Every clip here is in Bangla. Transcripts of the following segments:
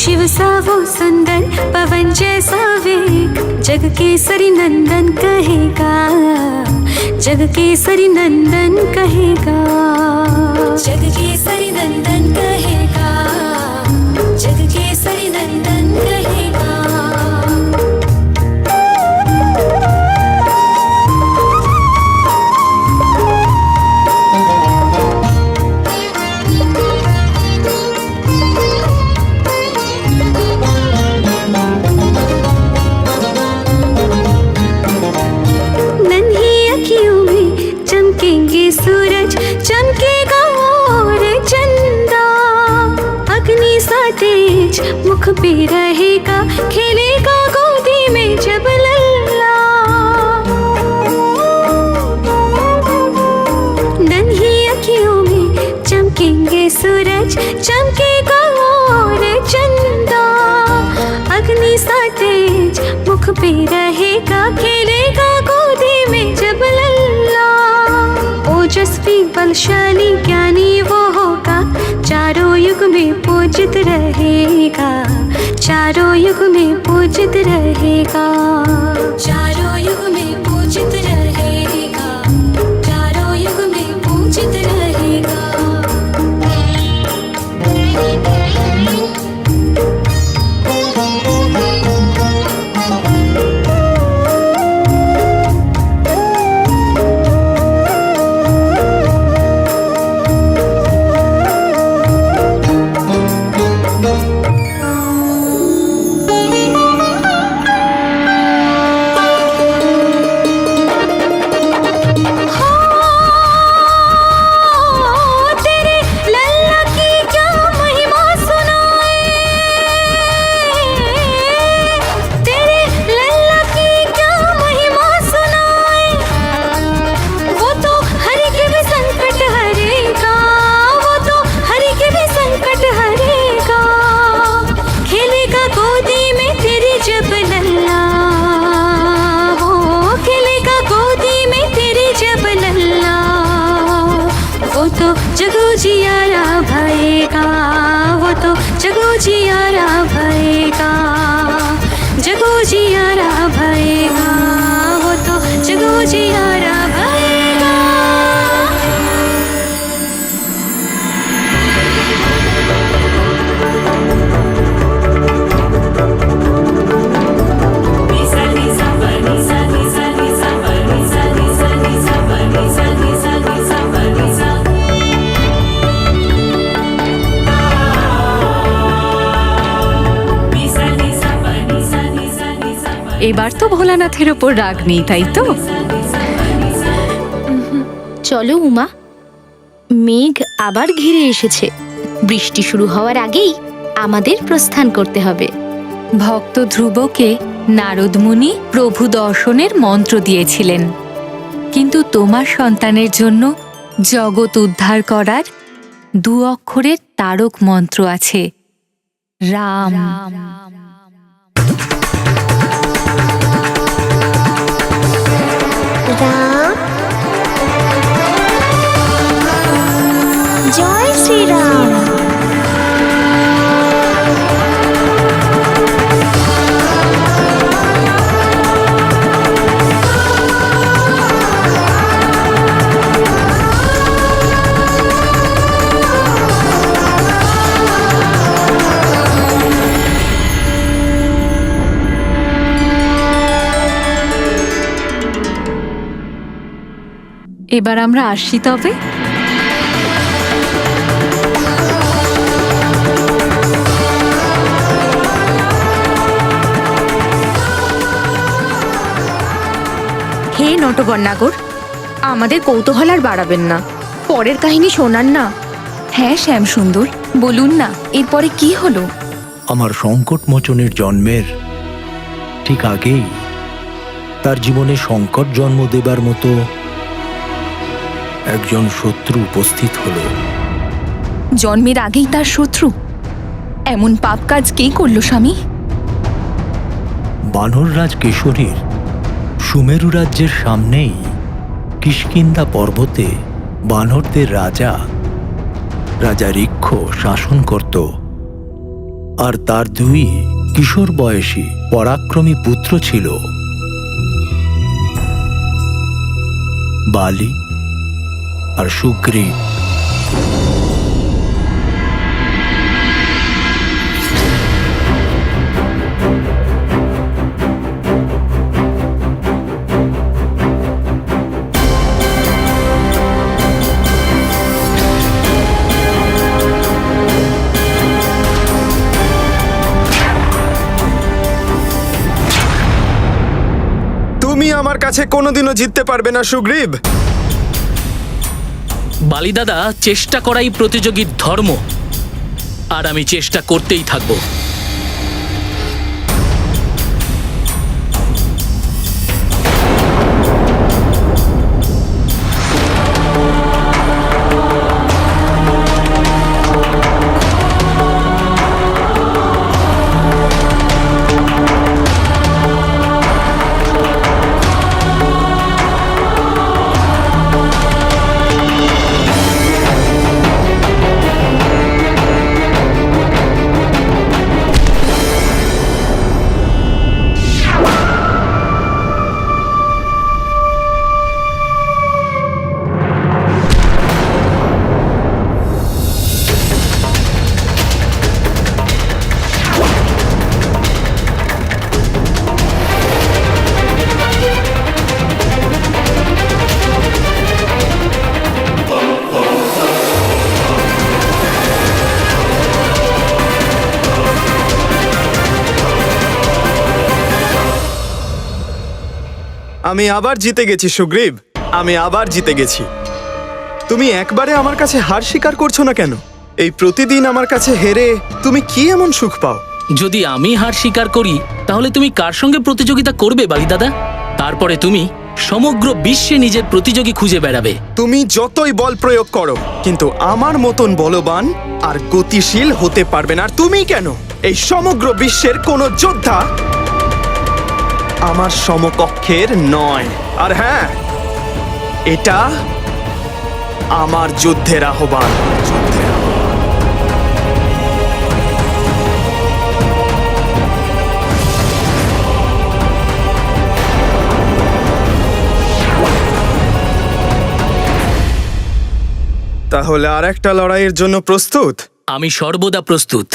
शिव सा वो सुंदर पवन जैसा वेग, जग केसरी नंदन कहेगा, जग केसरी नंदन कहेगा, जग केसरी नंदन कहेगा, जग केसरी नंदन कहेगा। चमकेंगे सूरज, चमकेगा और चंदा, अग्नि सा तेज मुख पे रहेगा, खेलेगा गोदी में जब लल्ला। नन्ही अखियों में चमकेंगे सूरज, चमकेगा और चंदा, अग्नि सा तेज मुख पे रहेगा, खेलेगा गोदी में जब लल्ला। ओजस्वी बलशाली ज्ञानी वो होगा, चारों युग में पूजित रहेगा, चारों युग में पूजित रहेगा, चारों युग में पूजित रहेगा, चारों युग में पूजित रहेगा। जगो जियारा भयेगा, वो तो जगो जियारा भयेगा, जगो जियारा भयेगा, वो तो जगो जियारा भयेगा। এবার তো ভোলানাথের ওপর রাগ নেই, তাই তো? চলো উমা, মেঘ আবার ঘিরে এসেছে, বৃষ্টি শুরু হওয়ার আগেই আমাদের প্রস্থান করতে হবে। ভক্ত ধ্রুবকে নারদ মুনি প্রভু দর্শনের মন্ত্র দিয়েছিলেন, কিন্তু তোমার সন্তানের জন্য জগৎ উদ্ধার করার 2 অক্ষরের তারক মন্ত্র আছে, রাম। রাম, জয় শ্রীরাম। এবার আমরা আসি তবে। হে নটবর্ণাগর, আমাদের কৌতূহল আর বাড়াবেন না, পরের কাহিনী শোনান না। হ্যাঁ শ্যাম সুন্দর, বলুন না এরপরে কি হলো? আমার সংকট মোচনের জন্মের ঠিক আগেই তার জীবনে সংকট জন্ম দেবার মতো একজন শত্রু উপস্থিত হলো। জন্মের আগেই তার শত্রু? এমন পাপ কাজ কে করল স্বামী? বানররাজ কেশরীর সুমেরু রাজ্যের সামনেই কিষ্কিন্ধা পর্বতে বানরদের রাজা রাজা ঋক্ষ শাসন করত। আর তার দুই কিশোর বয়সী পরাক্রমী পুত্র ছিল, বালি আর সুগ্রীব। তুমি আমার কাছে কোনোদিনও জিততে পারবে না সুগ্রীব। বালিদাদা, চেষ্টা করাই প্রতিযোগীর ধর্ম, আর আমি চেষ্টা করতেই থাকবো। আমি আবার জিতে গেছি সুগ্রীব, আমি আবার জিতে গেছি। তুমি একবারে আমার কাছে হার স্বীকার করছো না কেন? এই প্রতিদিন আমার কাছে হেরে তুমি কি এমন সুখ পাও? যদি আমি হার স্বীকার করি, তাহলে তুমি কার সঙ্গে প্রতিযোগিতা করবে বালিদাদা? তারপরে তুমি সমগ্র বিশ্বে নিজের প্রতিযোগী খুঁজে বেড়াবে। তুমি যতই বল প্রয়োগ করো, কিন্তু আমার মতন বলবান আর গতিশীল হতে পারবে না। আর তুমি কেন, এই সমগ্র বিশ্বের কোনো যোদ্ধা আমার সমকক্ষের নয়। আর হ্যাঁ, এটা আমার যুদ্ধের আহ্বান। তাহলে আর একটা লড়াইয়ের জন্য প্রস্তুত? আমি সর্বদা প্রস্তুত।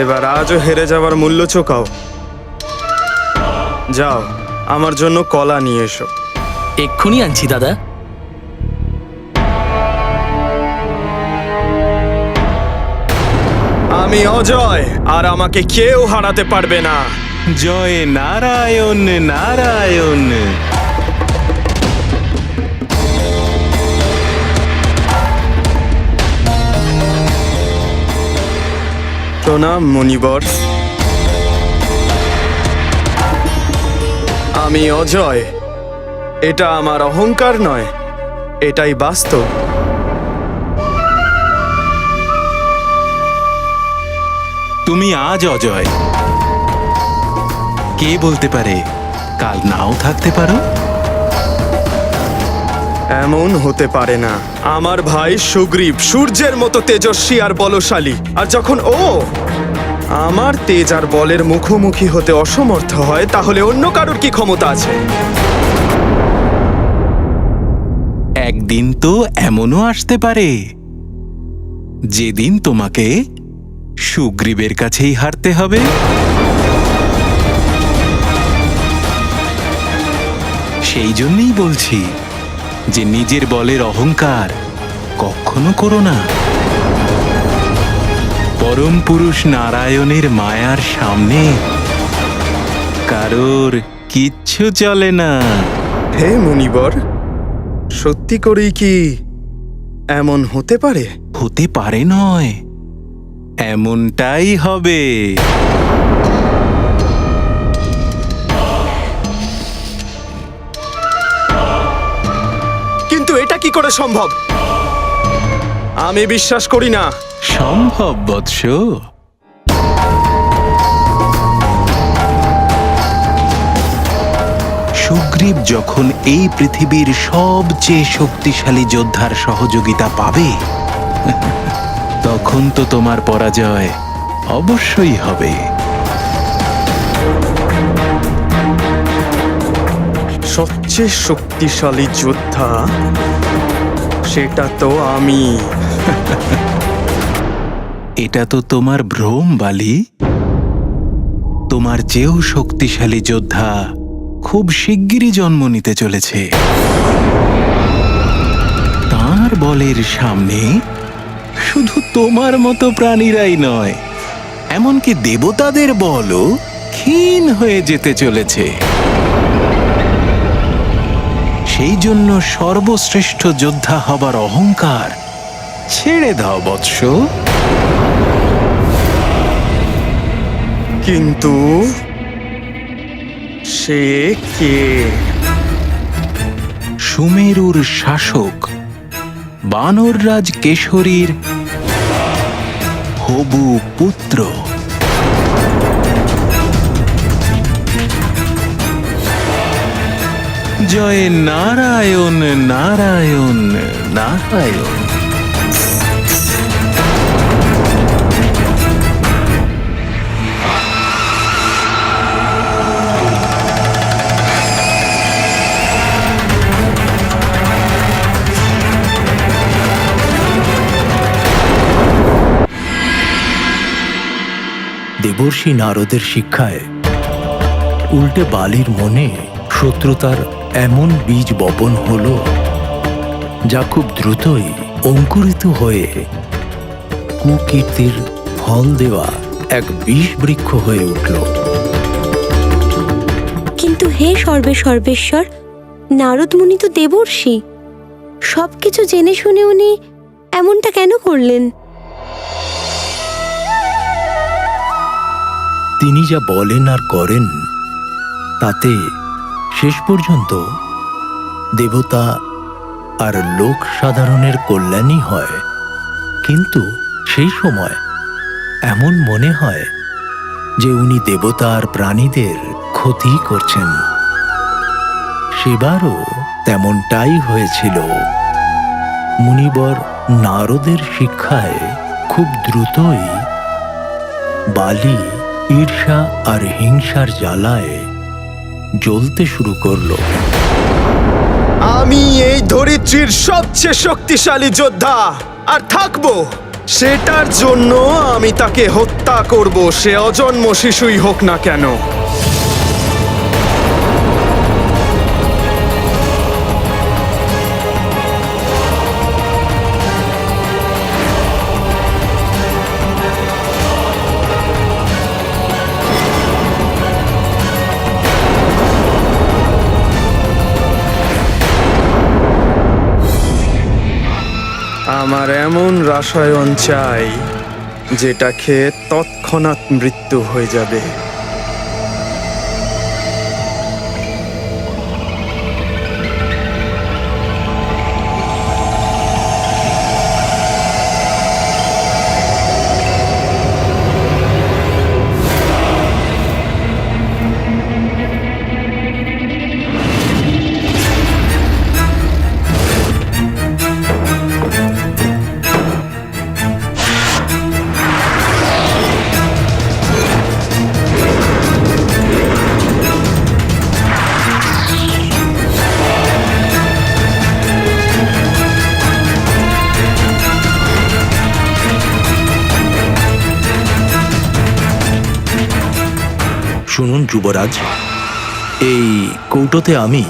এবার আজও হেরে যাওয়ার মূল্য চোকাও। যাও, আমার জন্য কলা নিয়ে এসো। এক্ষুনি আনছি দাদা। আমি অজয়, আর আমাকে কেউ হারাতে পারবে না। জয় নারায়ণ নারায়ণ। প্রণাম মুনিবর। আমি অজয়। এটা আমার অহংকার নয়, এটাই বাস্তব। তুমি আজ অজয়, কে বলতে পারে কাল নাও থাকতে পারো। এমন হতে পারে না। আমার ভাই সুগ্রীব সূর্যের মতো তেজস্বী আর বলশালী, আর যখন ও আমার তেজ আর বলের মুখোমুখি হতে অসমর্থ হয়, তাহলে অন্য কারোর কি ক্ষমতা আছে? একদিন তো এমনও আসতে পারে যেদিন তোমাকে সুগ্রীবের কাছেই হারতে হবে। সেই জন্যই বলছি যে নিজের বলের অহংকার কখনো করো না। পরম পুরুষ নারায়ণের মায়ার সামনে কারোর কিচ্ছু চলে না। হে মুনিবর, সত্যি করেই কি এমন হতে পারে? হতে পারে নয়, এমনটাই হবে। কিন্তু এটা কি করে সম্ভব? আমি বিশ্বাস করি না। সম্ভব বৎস। সুগ্রীব যখন এই পৃথিবীর সবচেয়ে শক্তিশালী যোদ্ধার সহযোগিতা পাবে, তখন তো তোমার পরাজয় অবশ্যই হবে। সবচেয়ে শক্তিশালী যোদ্ধা সেটা তো আমি। এটা তো তোমার ভ্রম, বালি। তোমার চেয়েও শক্তিশালী যোদ্ধা খুব শিগগিরই জন্ম নিতে চলেছে। তার বলের সামনে শুধু তোমার মতো প্রাণীরাই নয়, এমনকি দেবতাদের বলও ক্ষীণ হয়ে যেতে চলেছে। সেই জন্য সর্বশ্রেষ্ঠ যোদ্ধা হবার অহংকার ছেড়ে দাও বৎস। কিন্তু সে কে? সুমেরুর শাসক বানররাজ কেশরীর হবু পুত্র। জয় নারায়ণ নারায়ণ নারায়ণ। দেবর্ষি নারদের শিক্ষায় উল্টে বালির মনে শত্রুতার এমন বীজ বপন হল, যা খুব দ্রুতই অঙ্কুরিত হয়ে কুকীর্তির ফল দেওয়া এক বিষ বৃক্ষ হয়ে উঠল। কিন্তু হে সর্বেশ্বর, নারদ মুনি তো দেবর্ষি। সবকিছু জেনে শুনে উনি এমনটা কেন করলেন? তিনি যা বলেন আর করেন তাতে শেষ পর্যন্ত দেবতা আর লোক সাধারণের কল্যাণই হয়। কিন্তু সেই সময় এমন মনে হয় যে উনি দেবতা আর প্রাণীদের ক্ষতি করছেন। সেবারও তেমনটাই হয়েছিল। মুনিবর নারদের শিক্ষায় খুব দ্রুতই বালি ঈর্ষা আর হিংসার জ্বালায় জ্বলতে শুরু করলো। আমি এই ধরিত্রীর সবচেয়ে শক্তিশালী যোদ্ধা আর থাকবো। সেটার জন্য আমি তাকে হত্যা করব, সে অজন্ম শিশুই হোক না কেন। আমার এমন রাসায়ন চাই যেটা খেয়ে তৎক্ষণাৎ মৃত্যু হয়ে যাবে। শুনুন যুবরাজ, এই কৌটোতে আমি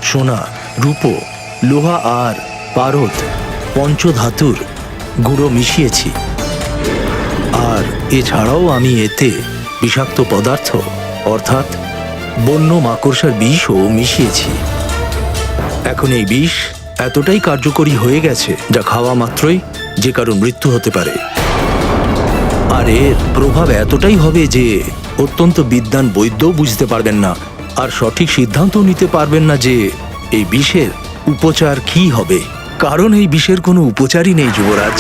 সোনা, রূপো, লোহা আর পারদ পঞ্চধাতুর গুঁড়ো মিশিয়েছি। আর এছাড়াও আমি এতে বিষাক্ত পদার্থ অর্থাৎ বন্য মাকড়সার বিষও মিশিয়েছি। এখন এই বিষ এতটাই কার্যকরী হয়ে গেছে যা খাওয়া মাত্রই যে কারো মৃত্যু হতে পারে। আর এর প্রভাব এতটাই হবে যে অত্যন্ত বিদ্বান বৈদ্যও বুঝতে পারবেন না আর সঠিক সিদ্ধান্ত নিতে পারবেন না যে এই বিষের উপচার কি হবে, কারণ এই বিষের কোনো উপচারই নেই যুবরাজ।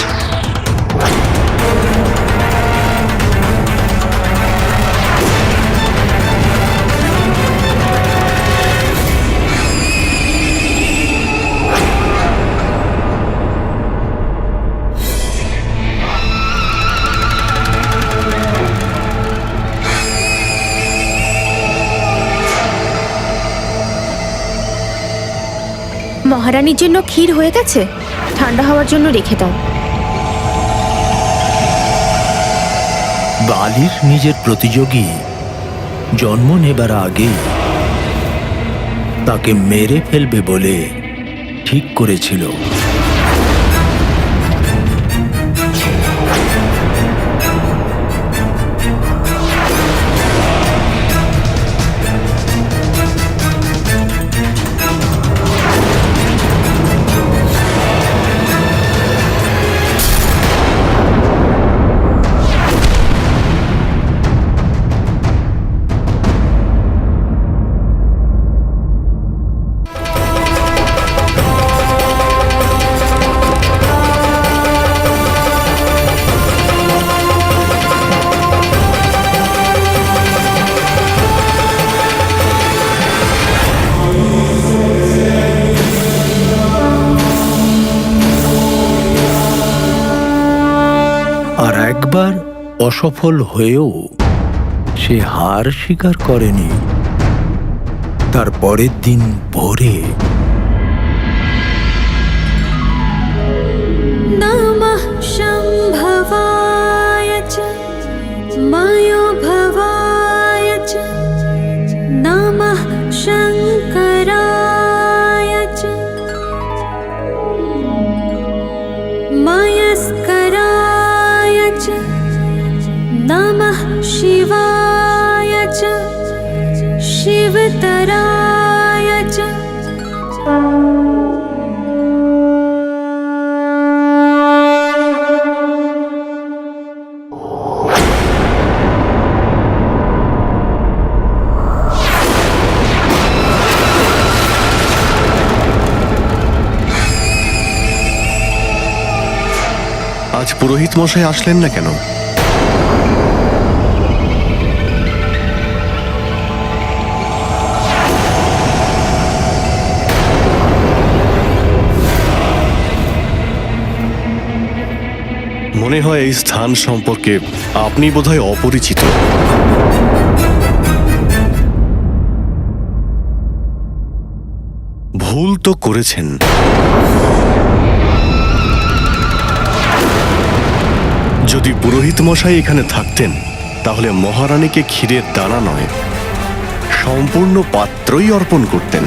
মহারানীর জন্য ক্ষীর হয়ে গেছে, ঠান্ডা হওয়ার জন্য রেখে দাও। বালির নিজের প্রতিযোগী জন্ম নেবার আগে তাকে মেরে ফেলবে বলে ঠিক করেছিল। আর একবার অসফল হয়েও সে হার স্বীকার করেনি। তার পরের দিন ভোরে नमः शम्भवाय च मयोभवाय च नमः शङ्कराय च मयस्कराय च नमः शिवाय च शिवतराय च আজ পুরোহিত মশাই আসলেন না কেন? মনে হয় এই স্থান সম্পর্কে আপনি বোধহয় অপরিচিত। ভুল তো করেছেন। যদি পুরোহিত মশাই এখানে থাকতেন তাহলে মহারানীকে ক্ষীরের দানা নয়, সম্পূর্ণ পাত্রই অর্পণ করতেন।